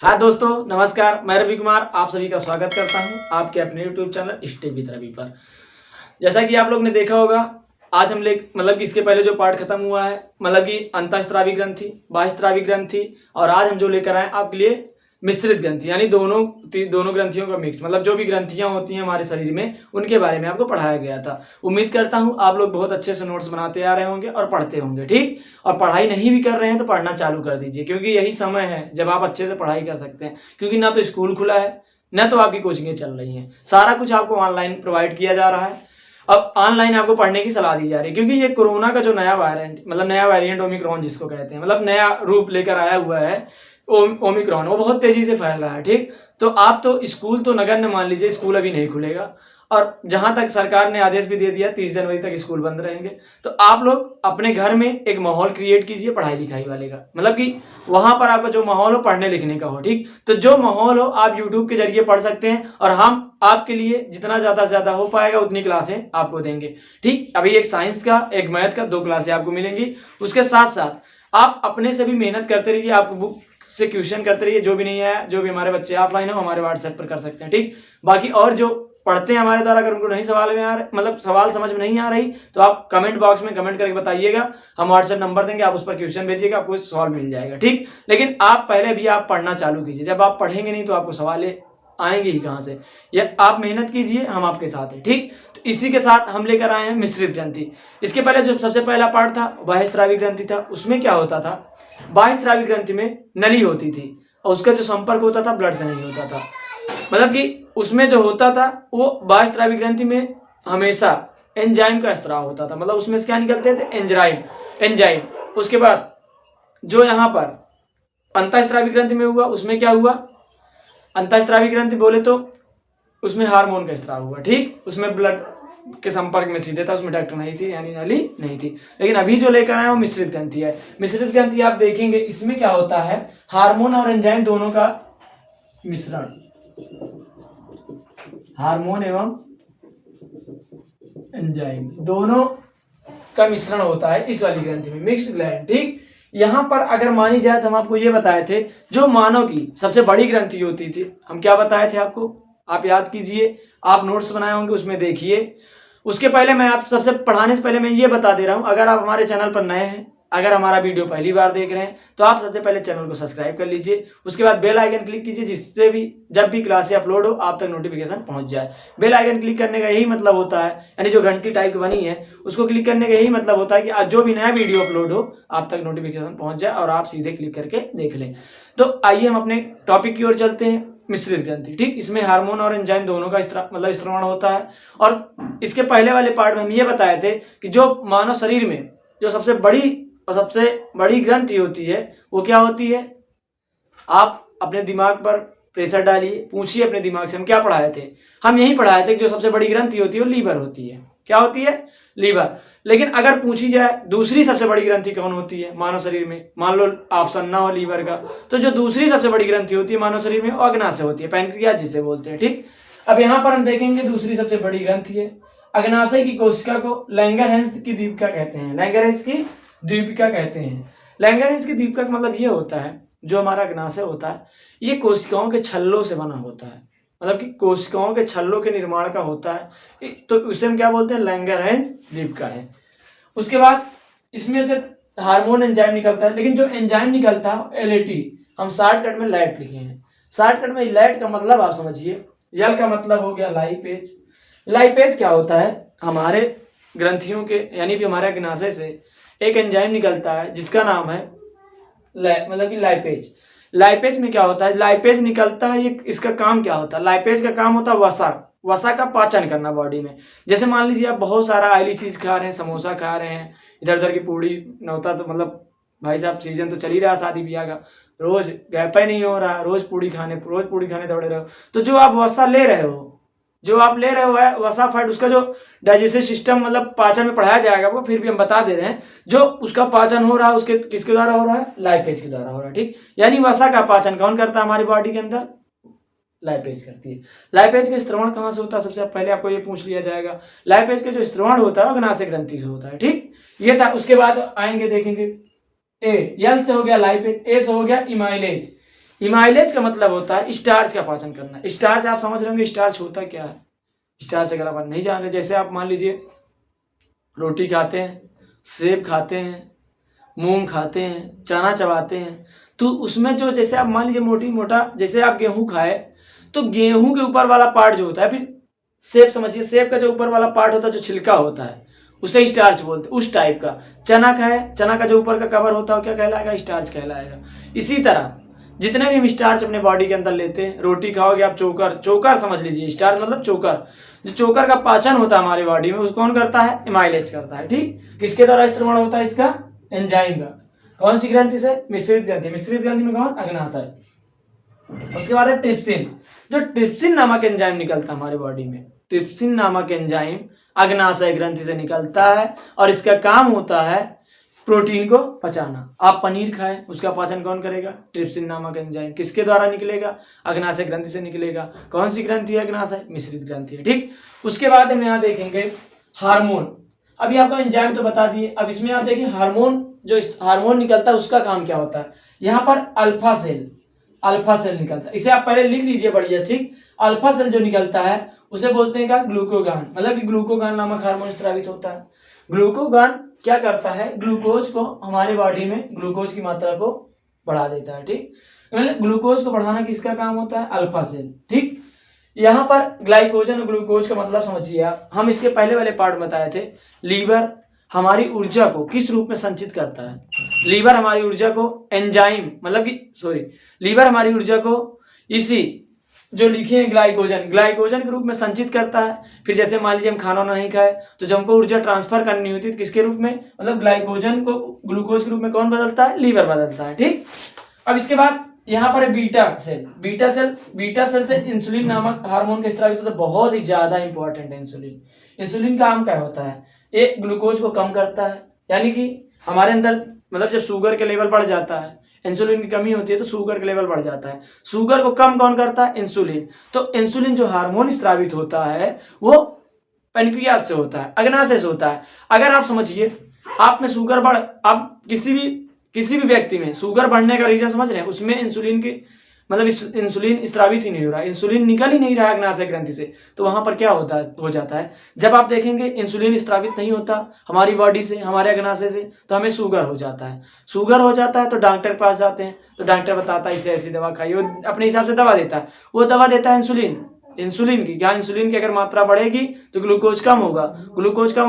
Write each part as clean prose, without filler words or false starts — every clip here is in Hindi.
हाँ दोस्तों, नमस्कार। मैं रवि कुमार आप सभी का स्वागत करता हूँ आपके अपने YouTube channel stay with Ravi पर। जैसा कि आप लोग ने देखा होगा, आज हम मतलब कि इसके पहले जो पार्ट खत्म हुआ है, मतलब कि अंतःस्रावी ग्रंथि, बाह्यस्रावी ग्रंथि, और आज हम जो लेकर आए आपके लिए मिश्रित ग्रंथि, यानी दोनों ग्रंथियों का मिक्स, मतलब जो भी ग्रंथियां होती हैं हमारे शरीर में उनके बारे में आपको पढ़ाया गया था। उम्मीद करता हूं आप लोग बहुत अच्छे से नोट्स बनाते आ रहे होंगे और पढ़ते होंगे, ठीक। और पढ़ाई नहीं भी कर रहे हैं तो पढ़ना चालू कर दीजिए, क्योंकि यही समय है जब आप अच्छे से पढ़ाई कर सकते हैं। क्योंकि ना तो स्कूल खुला है, ना तो आपकी कोचिंगें चल रही हैं, सारा कुछ आपको ऑनलाइन प्रोवाइड किया जा रहा है। अब ऑनलाइन आपको पढ़ने की सलाह दी जा रही है, क्योंकि ये कोरोना का जो नया वेरिएंट, मतलब नया वेरिएंट ओमिक्रॉन जिसको कहते हैं, मतलब नया रूप लेकर आया हुआ है ओमिक्रॉन, वो बहुत तेजी से फैल रहा है, ठीक। तो आप तो स्कूल तो नगण्य मान लीजिए, स्कूल अभी नहीं खुलेगा, और जहां तक सरकार ने आदेश भी दे दिया 30 जनवरी तक स्कूल बंद रहेंगे। तो आप लोग अपने घर में एक माहौल क्रिएट कीजिए पढ़ाई लिखाई वाले का, मतलब कि वहां पर आपका जो माहौल हो पढ़ने लिखने का हो, ठीक। तो जो माहौल हो आप यूट्यूब के जरिए पढ़ सकते हैं, और हम आपके लिए जितना ज्यादा से ज्यादा हो पाएगा उतनी क्लासें आपको देंगे, ठीक। अभी एक साइंस का, एक मैथ का 2 क्लासें आपको मिलेंगी। उसके साथ साथ आप अपने से भी मेहनत करते रहिए, आप बुक से क्वेश्चन करते रहिए। जो भी नहीं है, जो भी हमारे बच्चे ऑफलाइन हो हमारे व्हाट्सएप पर कर सकते हैं, ठीक। बाकी और जो पढ़ते हैं हमारे द्वारा, अगर उनको नहीं सवाल में आ रहे, मतलब सवाल समझ में नहीं आ रही, तो आप कमेंट बॉक्स में कमेंट करके बताइएगा, हम व्हाट्सएप नंबर देंगे, आप उस पर क्वेश्चन भेजिएगा, आपको सवाल मिल जाएगा, ठीक। लेकिन आप पहले भी आप पढ़ना चालू कीजिए, जब आप पढ़ेंगे नहीं तो आपको सवाल आएंगे ही कहाँ से। या आप मेहनत कीजिए, हम आपके साथ हैं, ठीक। तो इसी के साथ हम लेकर आए हैं मिश्रित ग्रंथि। इसके पहले जो सबसे पहला पार्ट था बाह्यस्रावी ग्रंथि था, उसमें क्या होता था, बाह्यस्रावी ग्रंथि में नली होती थी और उसका जो संपर्क होता था ब्लड से नहीं होता था। मतलब कि उसमें जो होता था वो बाह्यस्रावी ग्रंथि में हमेशा एंजाइम का स्त्राव होता था, मतलब उसमें से क्या निकलते थे, एंजाइम। उसके बाद जो यहाँ पर अंतःस्रावी ग्रंथि में हुआ, उसमें क्या हुआ, अंतःस्रावी ग्रंथि बोले तो उसमें हार्मोन का स्त्राव हुआ, ठीक। उसमें ब्लड के संपर्क में सीधे था, उसमें डक्ट नहीं थी, यानी नली नहीं थी। लेकिन अभी जो लेकर आए वो मिश्रित ग्रंथि है। मिश्रित ग्रंथि आप देखेंगे, इसमें क्या होता है, हार्मोन और एंजाइम दोनों का मिश्रण, हार्मोन एवं एंजाइम दोनों का मिश्रण होता है इस वाली ग्रंथि में, मिक्स्ड ग्लैंड, ठीक। यहां पर अगर मानी जाए तो हम आपको ये बताए थे, जो मानव की सबसे बड़ी ग्रंथि होती थी, हम क्या बताए थे आपको, आप याद कीजिए, आप नोट्स बनाए होंगे उसमें देखिए। उसके पहले मैं आप सबसे पढ़ाने से पहले मैं ये बता दे रहा हूं, अगर आप हमारे चैनल पर नए हैं, अगर हमारा वीडियो पहली बार देख रहे हैं, तो आप सबसे पहले चैनल को सब्सक्राइब कर लीजिए। उसके बाद बेल आइकन क्लिक कीजिए, जिससे भी जब भी क्लासें अपलोड हो आप तक नोटिफिकेशन पहुंच जाए। बेल आइकन क्लिक करने का यही मतलब होता है, यानी जो घंटी टाइप बनी है उसको क्लिक करने का यही मतलब होता है कि आज जो भी नया वीडियो अपलोड हो आप तक नोटिफिकेशन पहुंच जाए और आप सीधे क्लिक करके देख लें। तो आइए हम अपने टॉपिक की ओर चलते हैं, मिश्रित ग्रंथि, ठीक। इसमें हार्मोन और एंजाइम दोनों का मतलब स्रवण होता है। और इसके पहले वाले पार्ट में हम ये बताए थे कि जो मानव शरीर में जो सबसे बड़ी ग्रंथि होती है वो क्या होती है। आप अपने दिमाग पर प्रेशर डालिए, पूछिए अपने दिमाग से, हम क्या पढ़ाए थे, हम यही पढ़ाए थे कि जो सबसे बड़ी ग्रंथि होती है वो लीवर होती है। क्या होती है, लीवर। लेकिन अगर पूछी जाए दूसरी सबसे बड़ी ग्रंथि कौन होती है मानव शरीर में, मान लो ऑप्शन ना हो लीवर का, तो जो दूसरी सबसे बड़ी ग्रंथि होती है मानव शरीर में वो अग्नाशय होती है, पैंक्रियाज जिसे बोलते हैं, ठीक। अब यहाँ पर हम देखेंगे दूसरी सबसे बड़ी ग्रंथि है अग्नाशय की कोशिका को लैंगरहैंस की दीपिका कहते हैं, लैंगरहैंस की दीपिका कहते हैं। लैंगरहैंस की दीपिका का मतलब ये होता है, जो हमारा अग्नाशय होता है ये कोशिकाओं के छल्लों से बना होता है, मतलब कि कोशिकाओं के छल्लों के निर्माण का होता है, तो उसे हम क्या बोलते हैं, लैंगरहैंस दीपिका है। उसके बाद इसमें से हार्मोन एंजाइम निकलता है, लेकिन जो एंजाइम निकलता है LAT, हम शॉर्टकट में लैट लिखे हैं। शॉर्टकट में लैट का मतलब आप समझिए, यल का मतलब हो गया लाइपेज। लाइपेज क्या होता है, हमारे ग्रंथियों के यानी कि हमारे अग्नाशय से एक एंजाइम निकलता है जिसका नाम है मतलब कि लाइपेज। लाइपेज में क्या होता है, लाइपेज निकलता है, ये इसका काम क्या होता है, लाइपेज का काम होता है वसा का पाचन करना बॉडी में। जैसे मान लीजिए आप बहुत सारा ऑयली चीज खा रहे हैं, समोसा खा रहे हैं, इधर उधर की पूड़ी नौता, तो मतलब भाई साहब सीजन तो चल ही रहा शादी ब्याह का, रोज गैप ही नहीं हो रहा, रोज पूड़ी खाने दौड़े रहे हो, तो जो आप वसा ले रहे हो, वसा फैट, उसका जो डाइजेस्टिव सिस्टम मतलब पाचन में पढ़ाया जाएगा वो, फिर भी हम बता दे रहे हैं, जो उसका पाचन हो रहा है उसके किसके द्वारा हो रहा है, लाइपेज के द्वारा हो रहा है, ठीक। यानी वसा का पाचन कौन करता है हमारी बॉडी के अंदर, लाइपेज करती है। लाइपेज का स्त्रवण कहाँ से होता है, सबसे पहले आपको ये पूछ लिया जाएगा। लाइपेज का जो स्त्रवण होता है अग्नाशय ग्रंथि से होता है, ठीक। ये था। उसके बाद आएंगे देखेंगे, एल से हो गया लाइपेज, ए से हो गया इमाइलेज। इमाइलेज का मतलब होता है स्टार्च का पाचन करना। स्टार्च आप समझ रहे होंगे स्टार्च होता क्या है। स्टार्च अगर आप नहीं जान रहे, जैसे आप मान लीजिए रोटी खाते हैं, सेब खाते हैं, मूंग खाते हैं, चना चबाते हैं, तो उसमें जो जैसे आप मान लीजिए मोटा जैसे आप गेहूं खाए तो गेहूं के ऊपर वाला पार्ट जो होता है, फिर सेब समझिए, सेब का जो ऊपर वाला पार्ट होता है, जो छिलका होता है, उसे स्टार्च बोलते हैं। उस टाइप का चना खाए, चना का जो ऊपर का कवर होता है क्या कहलाएगा, स्टार्च कहलाएगा। इसी तरह जितने भी हम स्टार्च अपने बॉडी के अंदर लेते हैं, रोटी खाओगे आप, चोकर समझ लीजिए, स्टार्च मतलब चोकर, जो चोकर का पाचन होता है हमारी बॉडी में, उसको कौन करता है, इमाइलेज करता है। ठीक, किसके द्वारा स्त्रवण होता है इसका, एंजाइम का। कौन सी ग्रंथि से, मिश्रित ग्रंथि। मिश्रित ग्रंथि में कौन, अग्नाशय। उसके बाद है ट्रिप्सिन, जो ट्रिप्सिन नामक एंजाइम निकलता है हमारे बॉडी में, ट्रिप्सिन नामक एंजाइम अग्नाशय ग्रंथि से निकलता है और इसका काम होता है प्रोटीन को पचाना। आप पनीर खाएं, उसका पाचन कौन करेगा, ट्रिप्सिन नामक एंजाइम। किसके द्वारा निकलेगा, अग्नाशय ग्रंथि से निकलेगा। कौन सी ग्रंथि है, अग्नाशय, मिश्रित ग्रंथि है। ठीक, उसके बाद हम यहाँ देखेंगे हार्मोन। अभी आपको एंजाइम तो बता दिए, अब इसमें आप देखिए हार्मोन, जो हार्मोन निकलता है उसका काम क्या होता है। यहाँ पर अल्फा सेल निकलता है, इसे आप पहले लिख लीजिए बढ़िया। ठीक, अल्फा सेल जो निकलता है उसे बोलते हैं क्या, ग्लूकोगान, मतलब कि ग्लूकोगान नामक हार्मोन स्रावित होता है। ग्लूकोगान क्या करता है, ग्लूकोज को हमारे बॉडी में ग्लूकोज की मात्रा को बढ़ा देता है। ठीक, मतलब ग्लूकोज को बढ़ाना किसका काम होता है, अल्फा सेल। ठीक, यहाँ पर ग्लाइकोजन और ग्लूकोज का मतलब समझिए आप, हम इसके पहले वाले पार्ट बताए थे। लीवर हमारी ऊर्जा को किस रूप में संचित करता है, लीवर हमारी ऊर्जा को एंजाइम मतलब कि लीवर हमारी ऊर्जा को इसी जो लिखे हैं ग्लाइकोजन के रूप में संचित करता है। फिर जैसे मान लीजिए हम खाना नहीं खाए तो जब हमको ऊर्जा ट्रांसफर करनी होती है किसके रूप में, मतलब ग्लाइकोजन को ग्लूकोज के रूप में कौन बदलता है, लीवर बदलता है। ठीक, अब इसके बाद यहाँ पर है बीटा सेल से इंसुलिन नामक हार्मोन के स्रावित होता है। बहुत ही ज्यादा इंपॉर्टेंट है इंसुलिन का काम क्या होता है, ये ग्लूकोज को कम करता है, यानी कि हमारे अंदर मतलब जब शुगर के लेवल बढ़ जाता है, इंसुलिन की कमी होती है तो शुगर का लेवल बढ़ जाता है। शुगर को कम कौन करता है, इंसुलिन। तो इंसुलिन जो हार्मोन स्रावित होता है वो पैनक्रियास से होता है, अग्नाशय से होता है। अगर आप समझिए आप में शुगर बढ़, आप किसी भी व्यक्ति में शुगर बढ़ने का रीजन समझ रहे हैं, उसमें इंसुलिन की मतलब इंसुलिन स्रावित ही नहीं हो रहा है, इंसुलिन निकल ही नहीं रहा है अग्नाशय ग्रंथि से, तो वहां पर क्या हो जाता है, जब आप देखेंगे इंसुलिन स्रावित नहीं होता हमारी बॉडी से, हमारे अग्नाशय से, तो हमें शुगर हो जाता है। तो डॉक्टर के पास जाते हैं तो डॉक्टर बताता है इसे ऐसी दवा खाइए, वो अपने हिसाब से दवा देता है, वो दवा देता है इंसुलिन की। क्या इंसुलिन की अगर मात्रा बढ़ेगी तो ग्लूकोज कम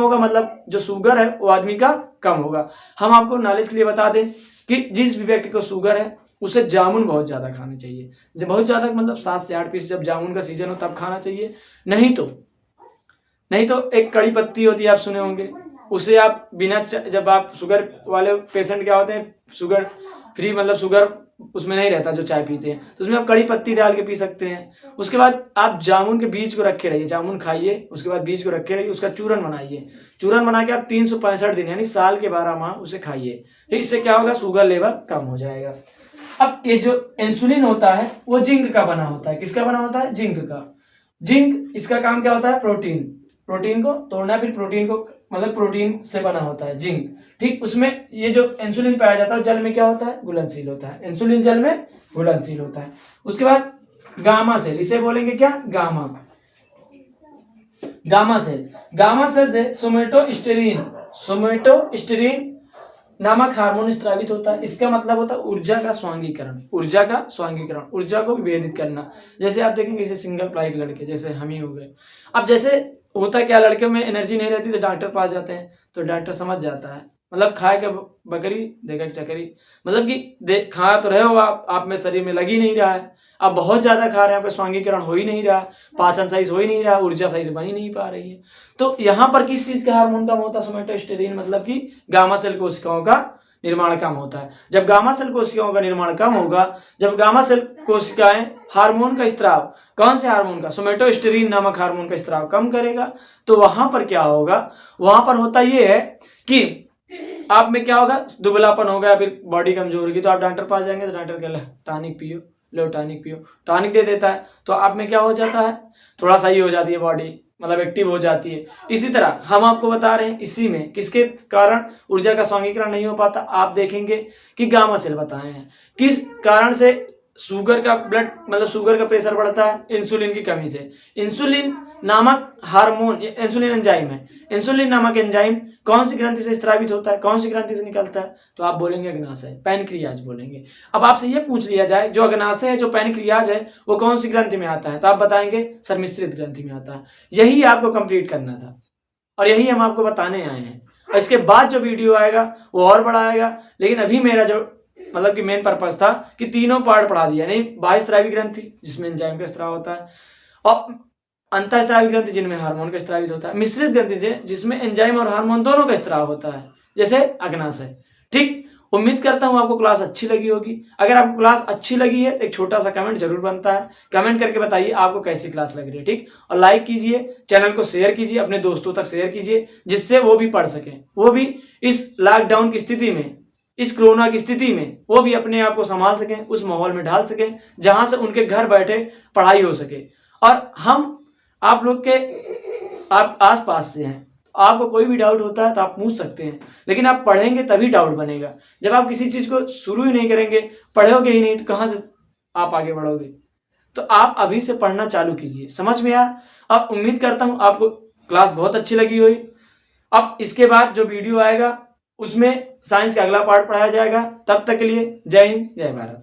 होगा, मतलब जो शुगर है वो आदमी का कम होगा। हम आपको नॉलेज के लिए बता दें कि जिस भी व्यक्ति को शुगर है उसे जामुन बहुत ज्यादा खाना चाहिए, जब बहुत ज्यादा मतलब 7 से 8 पीस जब जामुन का सीजन हो तब खाना चाहिए। नहीं तो एक कड़ी पत्ती होती है, आप सुने होंगे, उसे आप बिना जब आप शुगर वाले पेशेंट क्या होते हैं, शुगर फ्री मतलब शुगर उसमें नहीं रहता जो चाय पीते हैं, तो उसमें आप कड़ी पत्ती डाल के पी सकते हैं। उसके बाद आप जामुन के बीज को रखे रहिए, जामुन खाइए, उसके बाद बीज को रखे रहिए, उसका चूरन बनाइए, चूरन बना के आप 365 दिन यानी साल के 12 माह उसे खाइए। इससे क्या होगा, शुगर लेवल कम हो जाएगा। अब ये जो इंसुलिन होता है वो जिंक का बना होता है, किसका बना होता है, जिंक का। जिंक इसका काम क्या होता है, प्रोटीन को तोड़ना, फिर प्रोटीन को मतलब प्रोटीन से बना होता है जिंक। ठीक, उसमें ये जो इंसुलिन पाया जाता है जल में क्या होता है, घुलनशील होता है, इंसुलिन जल में घुलनशील होता है। उसके बाद गामा सेल, इसे बोलेंगे क्या, गामा सेल से सोमेटोस्टेरिन नामक हार्मोन स्रावित होता है। इसका मतलब होता है ऊर्जा का स्वांगीकरण, ऊर्जा को विभेदित करना। जैसे आप देखेंगे जैसे सिंगल प्लाई लड़के जैसे हम ही हो गए, अब जैसे होता क्या, लड़के में एनर्जी नहीं रहती तो डॉक्टर पास जाते हैं, तो डॉक्टर समझ जाता है, मतलब खाए के बकरी देखा चकरी, मतलब कि खा तो रहे हो आप में शरीर में लग ही नहीं रहा है, आप बहुत ज्यादा खा रहे हैं, आपका स्वांगीकरण हो ही नहीं रहा, पाचन सही से हो ही नहीं रहा, ऊर्जा सही से बन ही नहीं पा रही है। तो यहाँ पर किस चीज का हार्मोन कम होता है, सोमेटोस्टेरिन, मतलब कि गामा सेल कोशिकाओं का निर्माण कम होता है। जब गामा सेल कोशिकाओं का निर्माण कम होगा, जब गामा सेल कोशिकाएं हार्मोन का स्त्राव, कौन से हार्मोन का, सोमेटोस्टेरिन नामक हार्मोन का स्त्राव कम करेगा, तो वहां पर क्या होगा, वहां पर होता ये है कि आप में क्या होगा, दुबलापन हो गया, फिर बॉडी कमजोर होगी, तो आप डॉक्टर पास जाएंगे तो डॉक्टर कहला टॉनिक पियो, टॉनिक दे देता है, तो आप में क्या हो जाता है, थोड़ा सही हो जाती है बॉडी, मतलब एक्टिव हो जाती है। इसी तरह हम आपको बता रहे हैं इसी में किसके कारण ऊर्जा का स्वांगीकरण नहीं हो पाता, आप देखेंगे कि गामा सेल बताए हैं किस कारण से शुगर का ब्लड मतलब शुगर का प्रेशर बढ़ता है इंसुलिन की कमी से। इंसुलिन नामक हार्मोन, इंसुलिन एंजाइम है, इंसुलिन नामक एंजाइम कौन सी ग्रंथि से स्रावित होता है, कौन सी ग्रंथि से निकलता है? तो आप बोलेंगे अग्नाशय, पैनक्रियाज बोलेंगे। अब आपसे ये पूछ लिया जाए जो अग्नाशय है, जो पैनक्रियाज है, वो कौन सी ग्रंथि में आता है? तो आप बताएंगे सर मिश्रित ग्रंथि में आता है। यही आपको कंप्लीट करना था और यही हम आपको बताने आए हैं। और इसके बाद जो वीडियो आएगा वो और बड़ा आएगा, लेकिन अभी मेरा जो मतलब कि मेन पर्पस था कि तीनों पार्ट पढ़ा दिया, नहीं बाह्यस्रावी ग्रंथि जिसमें एंजाइम का स्राव होता है, और अंतःस्रावी ग्रंथि जिनमें हार्मोन का स्रावित होता है, मिश्रित ग्रंथि जिसमें एंजाइम और हार्मोन दोनों का स्राव होता है, जैसे अग्नाशय। ठीक, उम्मीद करता हूं आपको क्लास अच्छी लगी होगी। अगर आपको क्लास अच्छी लगी है तो एक छोटा सा कमेंट जरूर बनता है, कमेंट करके बताइए आपको कैसी क्लास लग रही है। ठीक, और लाइक कीजिए, चैनल को शेयर कीजिए, अपने दोस्तों तक शेयर कीजिए, जिससे वो भी पढ़ सकें, वो भी इस लॉकडाउन की स्थिति में, इस कोरोना की स्थिति में वो भी अपने आप को संभाल सकें, उस माहौल में ढाल सकें जहां से उनके घर बैठे पढ़ाई हो सके। और हम आप लोग के आप आस पास से हैं, आपको कोई भी डाउट होता है तो आप पूछ सकते हैं, लेकिन आप पढ़ेंगे तभी डाउट बनेगा। जब आप किसी चीज को शुरू ही नहीं करेंगे, पढ़ोगे ही नहीं, तो कहाँ से आप आगे बढ़ोगे? तो आप अभी से पढ़ना चालू कीजिए। समझ में आया? अब उम्मीद करता हूं आपको क्लास बहुत अच्छी लगी हुई। अब इसके बाद जो वीडियो आएगा उसमें साइंस का अगला पार्ट पढ़ाया जाएगा। तब तक के लिए जय हिंद, जय भारत।